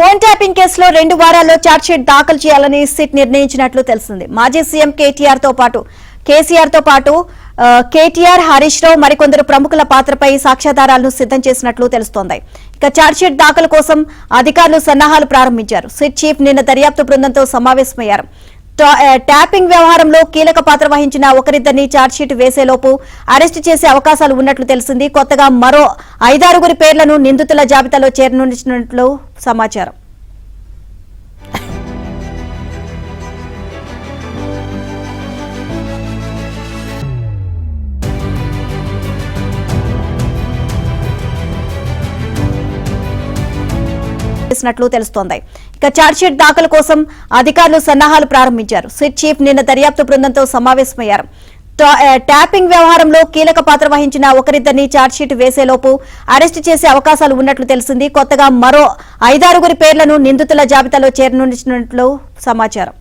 Phone tapping కేసులో 2 వారాల్లో chargesheet దాఖలు చేయాలని సిట్ నిర్ణయించినట్లు తెలిసింది. మాజీ సీఎం కేసీఆర్ తో పాటు కేటీఆర్, హరీష్ రావు మరికొందరు ప్రముఖుల పాత్రపై సాక్ష్యాధారాలను సిద్ధం చేసినట్లు తెలుస్తోంది. ఇక ఛార్జ్షీట్ దాఖలు కోసం అధికారులు సన్నాహాలు ప్రారంభించారు. సిట్ చీఫ్ నిన్న దర్యాప్తు బృందంతో సమావేశమయ్యారు. ట్యాపింగ్ వ్యవహారంలో కీలక పాత్ర వహించిన ఒకరిద్దరిని ఛార్జ్షీట్ వేసేలోపు అరెస్టు చేసే అవకాశాలు ఉన్నట్లు తెలిసింది. కొత్తగా మరో 5-6 పేర్లను నిందితుల జాబితాలో చేర్చనున్నట్లు సమాచారం. తెలుస్తోంది. ఇక ఛార్జ్షీట్ దాఖలు కోసం అధికారులు సన్నాహాలు ప్రారంభించారు. సిట్ చీఫ్ నిన్న దర్యాప్తు బృందంతో సమావేశమయ్యారు. ట్యాపింగ్ వ్యవహారంలో కీలక పాత్ర వహించిన ఒకరిద్దరిని ఛార్జ్షీట్ వేసేలోపు అరెస్టు చేసే అవకాశాలు ఉన్నట్లు తెలిసింది. కొత్తగా మరో 5-6 పేర్లను నిందితుల జాబితాలో చేర్చనున్నట్లు సమాచారం.